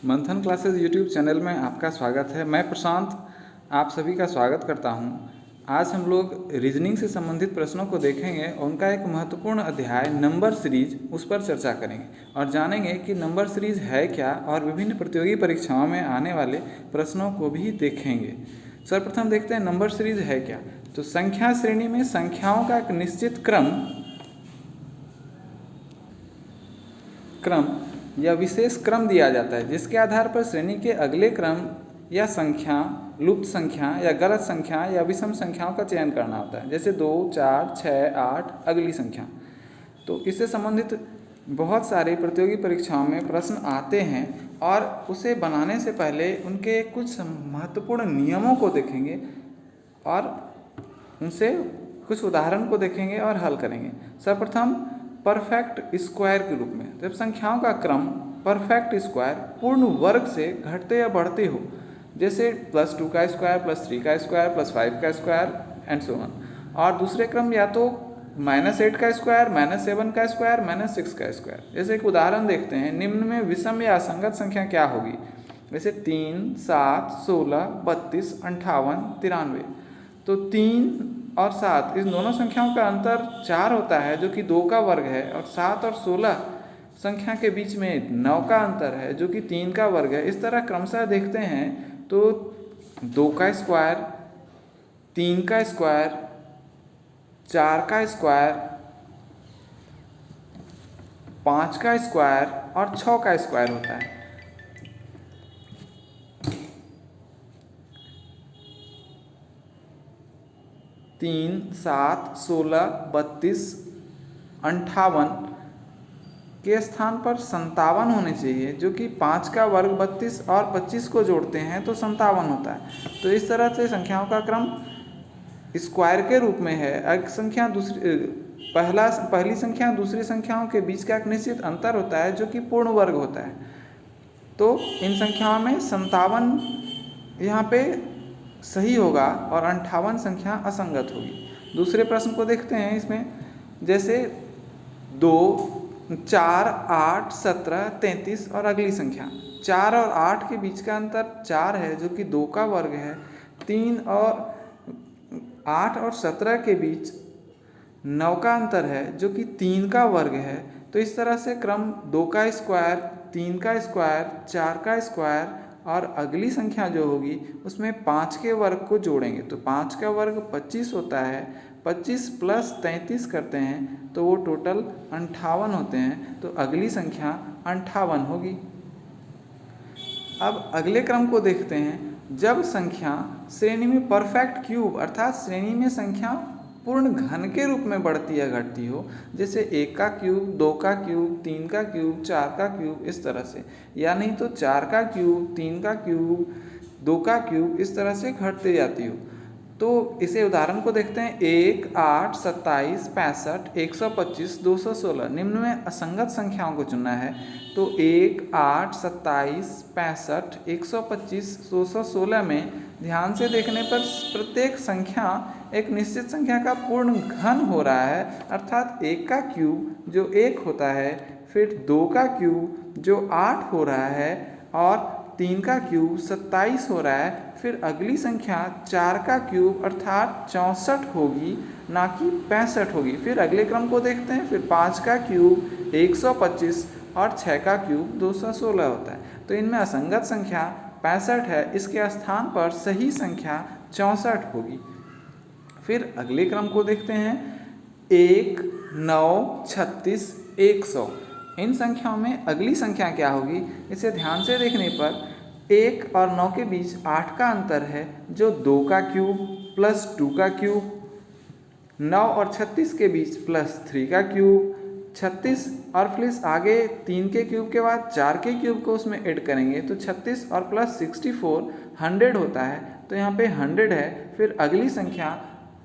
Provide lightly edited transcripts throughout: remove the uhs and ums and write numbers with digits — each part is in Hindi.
मंथन क्लासेस यूट्यूब चैनल में आपका स्वागत है। मैं प्रशांत आप सभी का स्वागत करता हूं। आज हम लोग रीजनिंग से संबंधित प्रश्नों को देखेंगे और उनका एक महत्वपूर्ण अध्याय नंबर सीरीज उस पर चर्चा करेंगे और जानेंगे कि नंबर सीरीज है क्या और विभिन्न प्रतियोगी परीक्षाओं में आने वाले प्रश्नों को भी देखेंगे। सर्वप्रथम देखते हैं नंबर सीरीज है क्या। तो संख्या श्रेणी में संख्याओं का एक निश्चित क्रम या विशेष क्रम दिया जाता है, जिसके आधार पर श्रेणी के अगले क्रम या संख्या, लुप्त संख्या या गलत संख्या या विषम संख्याओं का चयन करना होता है, जैसे 2, 4, 6, 8 अगली संख्या। तो इससे संबंधित बहुत सारे प्रतियोगी परीक्षाओं में प्रश्न आते हैं और उसे बनाने से पहले उनके कुछ महत्वपूर्ण नियमों को देखेंगे और उनसे कुछ उदाहरण को देखेंगे और हल करेंगे। सर्वप्रथम परफेक्ट स्क्वायर के रूप में, जब संख्याओं का क्रम परफेक्ट स्क्वायर पूर्ण वर्ग से घटते या बढ़ते हो, जैसे +2 का स्क्वायर, +3 का स्क्वायर, +5 का स्क्वायर एंड सो ऑन। और दूसरे क्रम या तो -8 का स्क्वायर, -7 का स्क्वायर, -6 का स्क्वायर। जैसे एक उदाहरण देखते हैं, निम्न में विषम या असंगत संख्या क्या होगी, जैसे 3, 7, 16, 32, 58, 93। तो 3 और 7 इस दोनों संख्याओं का अंतर 4 होता है, जो कि 2 का वर्ग है, और 7 और 16 संख्या के बीच में 9 का अंतर है, जो कि 3 का वर्ग है। इस तरह क्रमशः देखते हैं तो 2 का स्क्वायर, 3 का स्क्वायर, 4 का स्क्वायर, 5 का स्क्वायर और 6 का स्क्वायर होता है। तीन, 7, 16, 32, 58 के स्थान पर 57 होने चाहिए, जो कि 5 का वर्ग 32 और 25 को जोड़ते हैं तो 57 होता है। तो इस तरह से संख्याओं का क्रम स्क्वायर के रूप में है। एक संख्या पहली संख्या दूसरी संख्याओं के बीच का एक निश्चित अंतर होता है, जो कि पूर्ण वर्ग होता है। तो इन संख्याओं में 57 यहाँ पे सही होगा और 58 संख्या असंगत होगी। दूसरे प्रश्न को देखते हैं। इसमें जैसे 2, 4, 8, 17, 33 और अगली संख्या। 4 और 8 के बीच का अंतर 4 है, जो कि 2 का वर्ग है। 3 और 8 और 17 के बीच 9 का अंतर है, जो कि 3 का वर्ग है। तो इस तरह से क्रम 2 का स्क्वायर, 3 का स्क्वायर, 4 का स्क्वायर और अगली संख्या जो होगी उसमें 5 के वर्ग को जोड़ेंगे तो 5 का वर्ग 25 होता है। 25 + 33 करते हैं तो वो टोटल 58 होते हैं। तो अगली संख्या 58 होगी। अब अगले क्रम को देखते हैं। जब संख्या श्रेणी में परफेक्ट क्यूब अर्थात श्रेणी में संख्या पूर्ण घन के रूप में बढ़ती या घटती हो, जैसे 1 का क्यूब, 2 का क्यूब, 3 का क्यूब, 4 का क्यूब, इस तरह से, या नहीं तो 4 का क्यूब, 3 का क्यूब, 2 का क्यूब, इस तरह से घटते जाती हो। तो इसे उदाहरण को देखते हैं। 1, 8, 27, 65, 125, 216। निम्न में असंगत संख्याओं को चुनना है। तो 1, 8, 27, 65, 125, 216 में ध्यान से देखने पर प्रत्येक संख्या एक निश्चित संख्या का पूर्ण घन हो रहा है, अर्थात 1 का क्यूब जो 1 होता है, फिर 2 का क्यूब जो 8 हो रहा है और 3 का क्यूब 27 हो रहा है। फिर अगली संख्या 4 का क्यूब अर्थात 64 होगी, ना कि 65 होगी। फिर अगले क्रम को देखते हैं। फिर 5 का क्यूब 125 और 6 का क्यूब 216 होता है। तो इनमें असंगत संख्या 65 है, इसके स्थान पर सही संख्या 64 होगी। फिर अगले क्रम को देखते हैं। 1, 9, 36, 100। इन संख्याओं में अगली संख्या क्या होगी, इसे ध्यान से देखने पर 1 और 9 के बीच 8 का अंतर है, जो 2 का क्यूब + 2 का क्यूब। 9 और 36 के बीच +3 का क्यूब। 36 और प्लस आगे 3 के क्यूब के बाद 4 के क्यूब को उसमें ऐड करेंगे तो 36 और +64 100 होता है। तो यहाँ पे 100 है। फिर अगली संख्या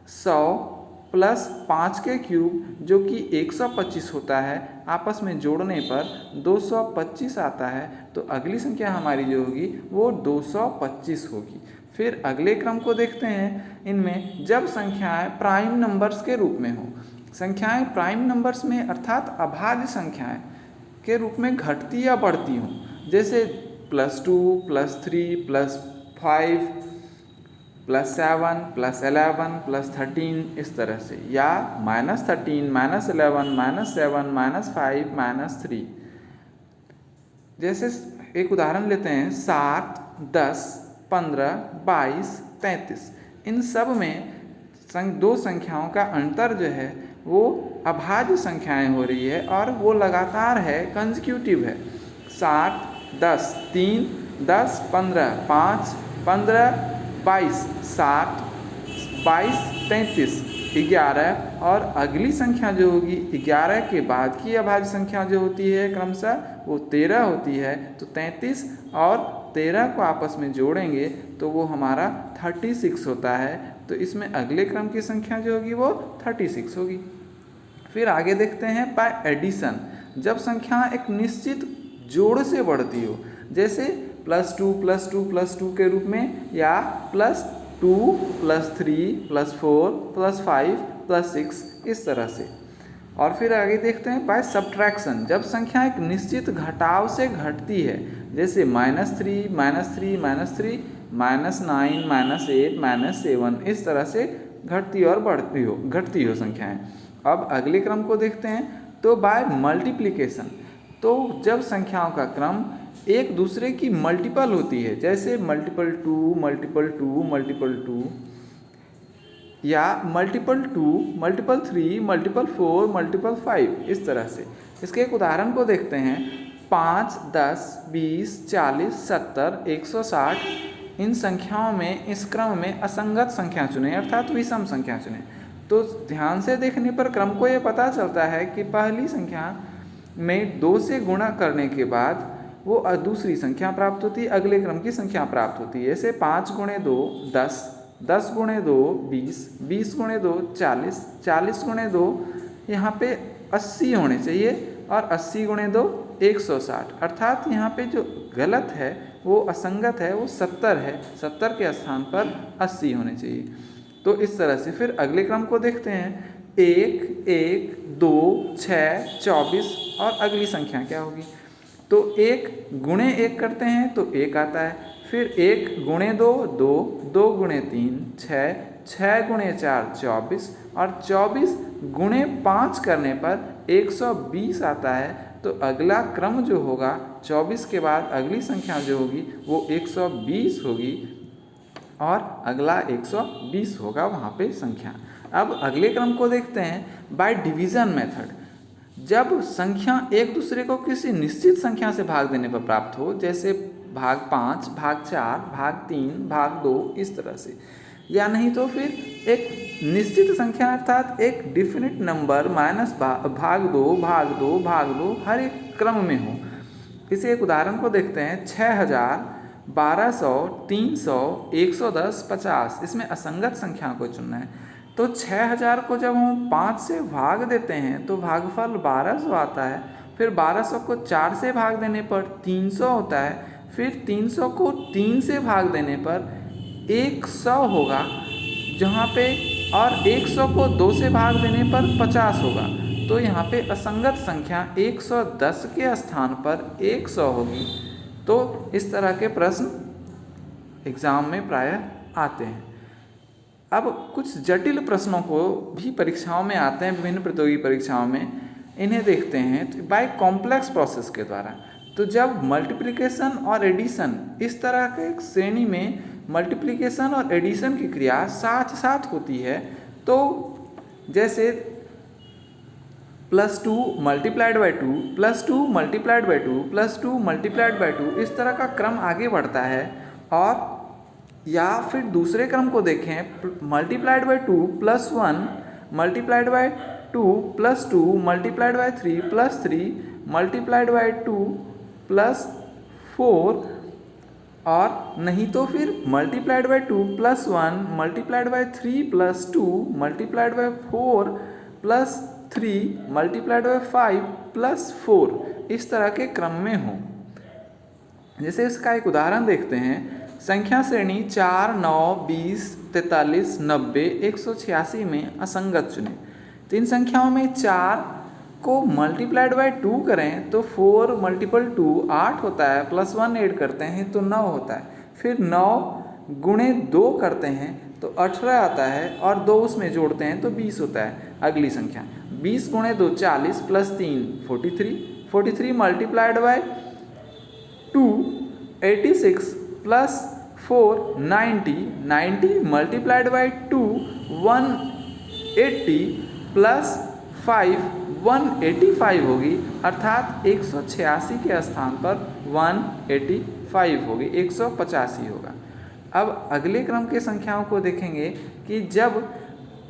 100 + 5 के क्यूब जो कि 125 होता है, आपस में जोड़ने पर 225 आता है। तो अगली संख्या हमारी जो होगी वो 225 होगी। फिर अगले क्रम को देखते हैं। इनमें जब संख्याएं प्राइम नंबर्स के रूप में हो, संख्याएं प्राइम नंबर्स में अर्थात अभाज्य संख्याएं के रूप में घटती या बढ़ती हों, जैसे +2 +3 +5 +7 +11 +13 इस तरह से, या -13 -11 -7 -5 -3। जैसे एक उदाहरण लेते हैं 7 10 15 22 33। इन सब में दो संख्याओं का अंतर जो है वो अभाज्य संख्याएं हो रही है और वो लगातार है, कंसेक्यूटिव है। 7 10 3 10 15 5 15 22 7 22 33 11, और अगली संख्या जो होगी 11 के बाद की अभाज्य संख्या जो होती है क्रमशः वो 13 होती है। तो 33 और 13 को आपस में जोड़ेंगे तो वो हमारा 36 होता है। तो इसमें अगले क्रम की संख्या जो होगी वो 36 होगी। फिर आगे देखते हैं बाय एडिशन, जब संख्या एक निश्चित जोड़ से बढ़ती हो, जैसे +2 +2 +2 के रूप में, या +2 +3 +4 +5 +6 इस तरह से। और फिर आगे देखते हैं बाय सब्ट्रैक्शन, जब संख्या एक निश्चित घटाव से घटती है, जैसे -3 -3 -3 -9 -8 -7 इस तरह से घटती और घटती हो संख्याएं। अब अगले क्रम को देखते हैं तो बाय मल्टीप्लिकेशन, तो जब संख्याओं का क्रम एक दूसरे की मल्टीपल होती है, जैसे ×2 ×2 ×2, या ×2 ×3 ×4 ×5 इस तरह से। इसके एक उदाहरण को देखते हैं 5 10 20 40 70 160। इन संख्याओं में इस क्रम में असंगत संख्या चुनें, अर्थात विषम संख्या चुनें। तो ध्यान से देखने पर क्रम को ये पता चलता है कि पहली संख्या में 2 से गुणा करने के बाद वो दूसरी संख्या प्राप्त होती है, अगले क्रम की संख्या प्राप्त होती है। जैसे 5 × 2 10, 10 × 2 20, 20 × 2 40, 40 × 2 यहाँ पे 80 होने चाहिए, और 80 × 2 160। अर्थात यहाँ पे जो गलत है वो असंगत है, वो 70 है, 70 के स्थान पर 80 होने चाहिए। तो इस तरह से फिर अगले क्रम को देखते हैं 1 1 2 6 24, और अगली संख्या क्या होगी। तो 1 × 1 करते हैं तो 1 आता है, फिर 1 × 2 2, 2 × 3 6, 6 × 4 24, और 24 × 5 करने पर 120 आता है। तो अगला क्रम जो होगा 24 के बाद अगली संख्या जो होगी वो 120 होगी, और अगला 120 होगा वहाँ पे संख्या। अब अगले क्रम को देखते हैं बाय डिवीज़न मेथड, जब संख्या एक दूसरे को किसी निश्चित संख्या से भाग देने पर प्राप्त हो, जैसे भाग 5 भाग 4 भाग 3 भाग 2 इस तरह से, या नहीं तो फिर एक निश्चित संख्या अर्थात एक डिफिनिट नंबर माइनस भाग 2 भाग 2 भाग 2 हर एक क्रम में हो। इसे एक उदाहरण को देखते हैं 6000 1200 300 110 50। इसमें असंगत संख्या को चुनना है। तो 6000 को जब हम 5 से भाग देते हैं तो भागफल 1200 आता है, फिर 1200 को 4 से भाग देने पर 300 होता है, फिर 300 को 3 से भाग देने पर 100 होगा जहाँ पे, और 100 को 2 से भाग देने पर 50 होगा। तो यहाँ पे असंगत संख्या 110 के स्थान पर 100 होगी। तो इस तरह के प्रश्न एग्ज़ाम में प्रायः आते हैं। अब कुछ जटिल प्रश्नों को भी परीक्षाओं में आते हैं, विभिन्न प्रतियोगी परीक्षाओं में, इन्हें देखते हैं तो बाय कॉम्प्लेक्स प्रोसेस के द्वारा। तो जब मल्टीप्लिकेशन और एडिशन इस तरह के एक श्रेणी में मल्टीप्लिकेशन और एडिशन की क्रिया साथ साथ होती है, तो जैसे +2 × 2 +2 × 2 +2 × 2 इस तरह का क्रम आगे बढ़ता है। और या फिर दूसरे क्रम को देखें ×2 +1 × 2 +2 +2 ×3 +3 ×2 +4, और नहीं तो फिर ×2 +1 ×3 +2 ×4 +3 ×5 +4 इस तरह के क्रम में हो। जैसे इसका एक उदाहरण देखते हैं, संख्या श्रेणी 4 9 20 43 90 186 में असंगत चुने। तो इन संख्याओं में 4 को मल्टीप्लाइड बाय 2 करें तो 4 मल्टीपल 2 8 होता है, प्लस 1 ऐड करते हैं तो 9 होता है। फिर 9 गुणे 2 करते हैं तो 18 आता है, और 2 उसमें जोड़ते हैं तो 20 होता है। अगली संख्या 20 गुणे 2 40 plus 3 43, 43 multiplied by 2 86 plus 4 90, 90 multiplied by 2 180 plus 5 185 होगी, अर्थात 186 के स्थान पर 185 होगी, 185 होगा। अब अगले क्रम के संख्याओं को देखेंगे कि जब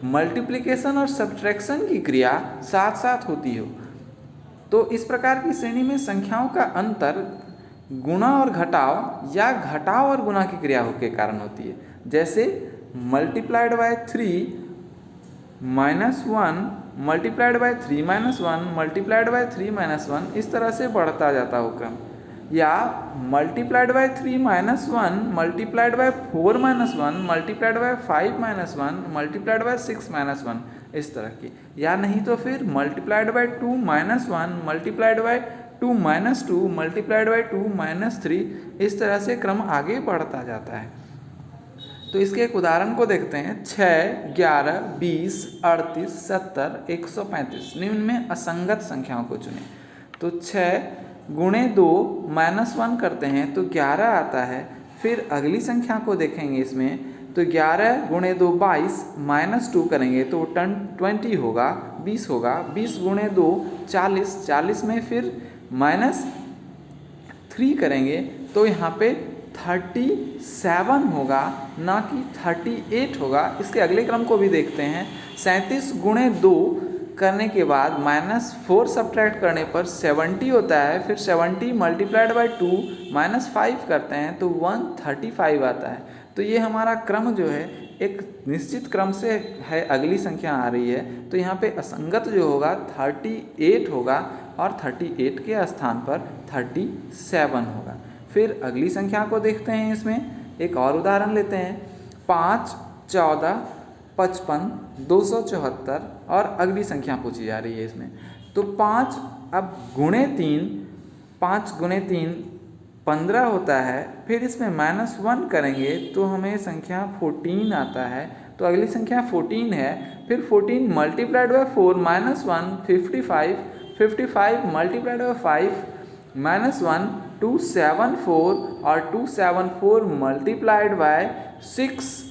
मल्टीप्लिकेशन और सब्ट्रैक्शन की क्रिया साथ साथ होती हो, तो इस प्रकार की श्रेणी में संख्याओं का अंतर गुणा और घटाव या घटाव और गुणा की क्रिया के कारण होती है। जैसे multiplied by 3 minus 1 multiplied by 3 minus 1 multiplied by 3 minus 1, इस तरह से बढ़ता जाता हो क्रम। या multiplied by 3 minus 1 multiplied by 4 minus 1 multiplied by 5 minus 1 multiplied by 6 minus 1, इस तरह की। या नहीं तो फिर multiplied by 2 minus 1 multiplied by 2 minus 2 multiplied by 2 minus 3, इस तरह से क्रम आगे बढ़ता जाता है। तो इसके एक उदाहरण को देखते हैं। 6 11 20 38 70 135 निम्न में असंगत संख्याओं को चुनें। तो 6 गुणे 2 माइनस 1 करते हैं तो 11 आता है। फिर अगली संख्या को देखेंगे इसमें, तो 11 गुणे 2 22 माइनस 2 करेंगे तो 20 होगा, 20 होगा। 20 गुणे 2 40, 40 में फिर माइनस 3 करेंगे तो यहाँ पे 37 होगा, ना कि 38 होगा। इसके अगले क्रम को भी देखते हैं। 37 गुणे 2 करने के बाद माइनस 4 सब्ट्रैक्ट करने पर 70 होता है। फिर 70 मल्टीप्लाइड बाय 2 माइनस 5 करते हैं तो 135 आता है। तो ये हमारा क्रम जो है एक निश्चित क्रम से है, अगली संख्या आ रही है। तो यहाँ पे असंगत जो होगा 38 होगा, और 38 के स्थान पर 37 होगा। फिर अगली संख्या को देखते हैं। इसमें एक और उदाहरण लेते हैं। 5 14 55 274, और अगली संख्या पूछी जा रही है इसमें। तो 5 अब गुणे 3, 5 गुणे 3 15 होता है। फिर इसमें माइनस 1 करेंगे तो हमें संख्या 14 आता है। तो अगली संख्या 14 है। फिर 14 multiplied by 4 minus 1 55, 55 multiplied by 5 minus 1 274, और 274 multiplied by 6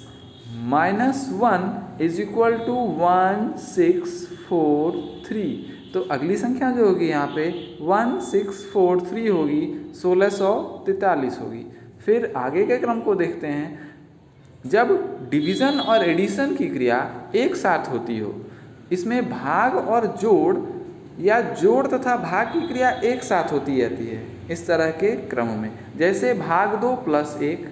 minus 1 is equal to 1643। तो अगली संख्या जो होगी यहाँ पे 1643 होगी, 1643 होगी। फिर आगे के क्रम को देखते हैं। जब डिवीज़न और एडिशन की क्रिया एक साथ होती हो, इसमें भाग और जोड़ या जोड़ तथा भाग की क्रिया एक साथ होती रहती है इस तरह के क्रम में। जैसे भाग 2 प्लस 1,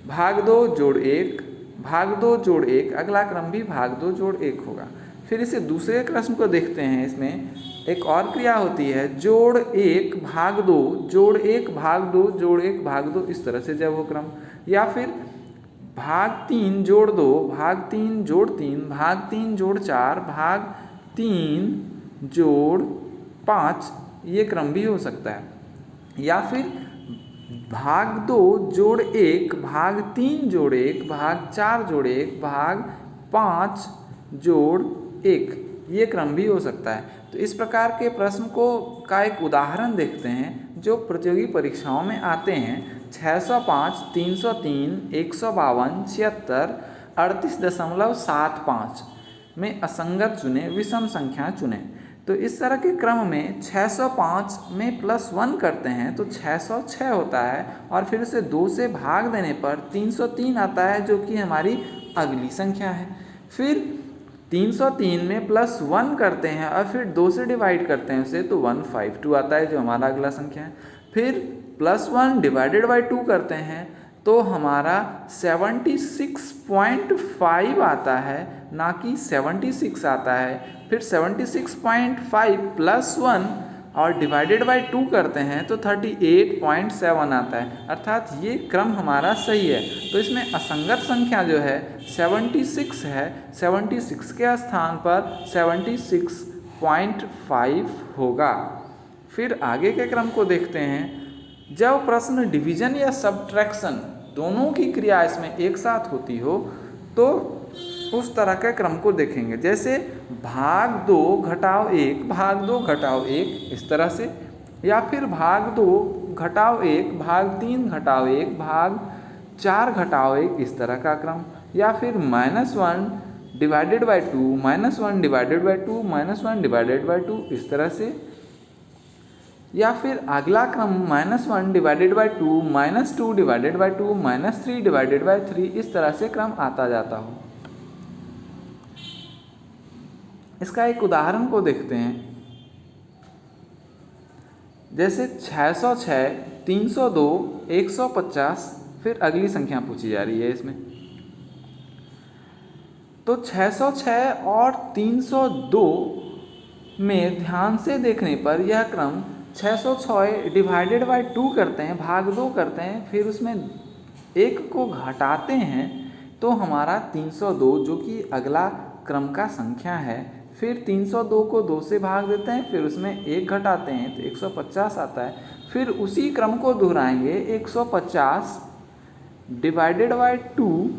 भाग 2 जोड़ 1, भाग 2 जोड़ 1, अगला क्रम भी भाग 2 जोड़ 1 होगा। फिर इसे दूसरे प्रश्न को देखते हैं। इसमें एक और क्रिया होती है जोड़ 1 भाग 2 जोड़ 1 भाग 2 जोड़ 1 भाग 2, इस तरह से जब वो क्रम। या फिर भाग 3 जोड़ 2 भाग 3 जोड़ 3 भाग 3 जोड़ 4 भाग 3 जोड़ 5, ये क्रम भी हो सकता है। या फिर भाग 2 जोड़ 1 भाग 3 जोड़ 1 भाग 4 जोड़ 1 भाग 5 जोड़ 1, ये क्रम भी हो सकता है। तो इस प्रकार के प्रश्न का एक उदाहरण देखते हैं जो प्रतियोगी परीक्षाओं में आते हैं। 605 303 152 76 38.75 में असंगत चुने, विषम संख्या चुने। तो इस तरह के क्रम में 605 में प्लस 1 करते हैं तो 606 होता है, और फिर उसे 2 से भाग देने पर 303 आता है, जो कि हमारी अगली संख्या है। फिर 303 में प्लस 1 करते हैं और फिर 2 से डिवाइड करते हैं उसे, तो 152 आता है, जो हमारा अगला संख्या है। फिर प्लस 1 डिवाइडेड बाई 2 करते हैं तो हमारा 76.5 आता है, ना कि 76 आता है। फिर 76.5 प्लस 1 और डिवाइडेड बाई 2 करते हैं तो 38.7 आता है, अर्थात ये क्रम हमारा सही है। तो इसमें असंगत संख्या जो है 76 है, 76 के स्थान पर 76 0.5 होगा। फिर आगे के क्रम को देखते हैं। जब प्रश्न डिवीजन या सब्ट्रैक्शन दोनों की क्रिया इसमें एक साथ होती हो तो उस तरह के क्रम को देखेंगे। जैसे भाग 2 घटाव 1 भाग 2 घटाव 1 इस तरह से, या फिर भाग 2 घटाव 1 भाग 3 घटाव 1 भाग 4 घटाव 1 इस तरह का क्रम, या फिर -1 divided by 2 -1 divided by 2 -1 divided by 2 इस तरह से, या फिर अगला क्रम -1 divided by 2 -2 divided by 2 -3 divided by 3 इस तरह से क्रम आता जाता हो। इसका एक उदाहरण को देखते हैं। जैसे 606 302 150, फिर अगली संख्या पूछी जा रही है इसमें। तो 606 और 302 में ध्यान से देखने पर यह क्रम 606 डिवाइडेड बाई 2 करते हैं, भाग 2 करते हैं, फिर उसमें 1 को घटाते हैं तो हमारा 302 जो कि अगला क्रम का संख्या है, फिर 302 को 2 से भाग देते हैं, फिर उसमें 1 घटाते हैं तो 150 आता है। फिर उसी क्रम को दोहराएंगे, 150 divided by 2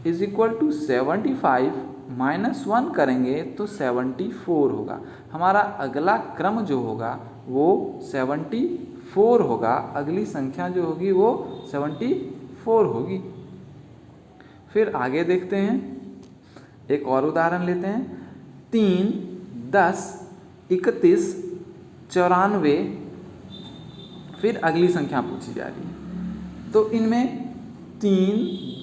is equal to 75 -1 करेंगे तो 74 होगा। हमारा अगला क्रम जो होगा वो 74 होगा, अगली संख्या जो होगी वो 74 होगी। फिर आगे देखते हैं, एक और उदाहरण लेते हैं। 3 10 31 94, फिर अगली संख्या पूछी जा रही है। तो इनमें 3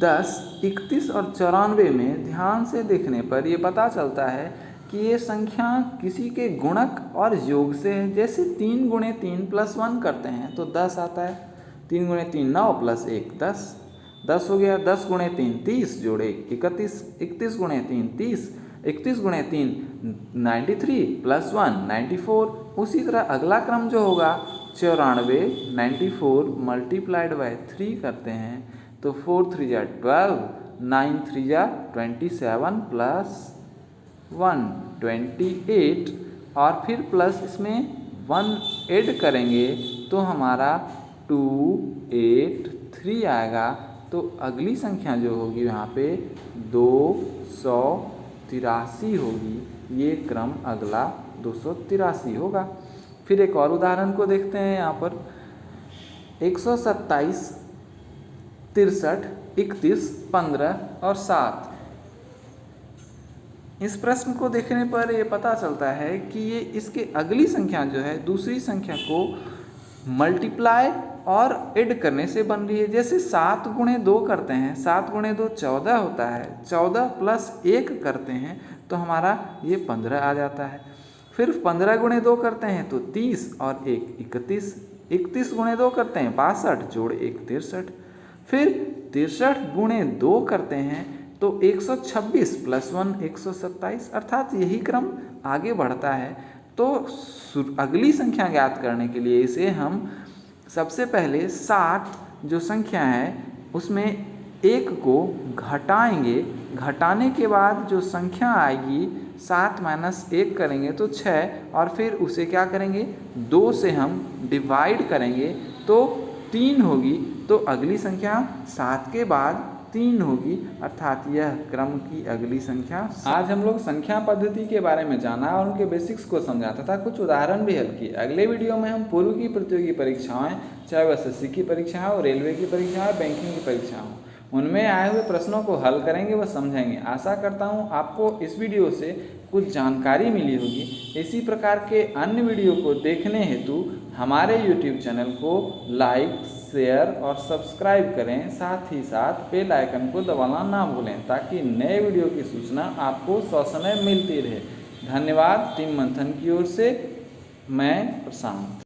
10 31 और 94 में ध्यान से देखने पर ये पता चलता है कि ये संख्या किसी के गुणक और योग से है। जैसे 3 गुणे 3 प्लस 1 करते हैं तो 10 आता है। 3 गुणे 3 9 प्लस 1 10, 10 हो गया। 10 गुणे 3 30 जोड़े 31, 31 गुणे 3 30, 31 गुणे 3 93 प्लस 1 94। उसी तरह अगला क्रम जो होगा 94 94 मल्टीप्लाइड बाय 3 करते हैं तो 4 3 जा 12, 9 3 जा 27 प्लस 1 28, और फिर प्लस इसमें 1 ऐड करेंगे तो हमारा 283 आएगा। तो अगली संख्या जो होगी यहाँ पे 283 होगी। ये क्रम अगला 283 होगा। फिर एक और उदाहरण को देखते हैं। यहाँ पर 127 63 31 15 और 7। इस प्रश्न को देखने पर ये पता चलता है कि ये इसके अगली संख्या जो है दूसरी संख्या को मल्टीप्लाई और ऐड करने से बन रही है। जैसे 7 गुणे 2 करते हैं, 7 गुणे 2 14 होता है, 14 प्लस 1 करते हैं तो हमारा ये 15 आ जाता है। फिर 15 गुणे 2 करते हैं तो 30 और 1 31, 31 गुणे 2 करते हैं 62 जोड़ 1 63, फिर 63 गुणे 2 करते हैं तो 126 प्लस 1 127, अर्थात यही क्रम आगे बढ़ता है। तो अगली संख्या ज्ञात करने के लिए इसे हम सबसे पहले 60 जो संख्या है उसमें 1 को घटाएंगे, घटाने के बाद जो संख्या आएगी 7 माइनस 1 करेंगे तो 6, और फिर उसे क्या करेंगे 2 से हम डिवाइड करेंगे तो 3 होगी। तो अगली संख्या 7 के बाद 3 होगी, अर्थात यह क्रम की अगली संख्या। आज हम लोग संख्या पद्धति के बारे में जाना और उनके बेसिक्स को समझा तथा कुछ उदाहरण भी हल किए। अगले वीडियो में हम पूर्व की प्रतियोगी परीक्षाएं, चाहे वह एसएससी की परीक्षा हो, रेलवे की परीक्षा हो, बैंकिंग की परीक्षा हो, उनमें आए हुए प्रश्नों को हल करेंगे व समझेंगे। आशा करता हूँ आपको इस वीडियो से कुछ जानकारी मिली होगी। इसी प्रकार के अन्य वीडियो को देखने हेतु हमारे YouTube चैनल को लाइक, शेयर और सब्सक्राइब करें। साथ ही साथ बेल आइकन को दबाना ना भूलें ताकि नए वीडियो की सूचना आपको ससमय मिलती रहे। धन्यवाद। टीम मंथन की ओर से मैं प्रशांत।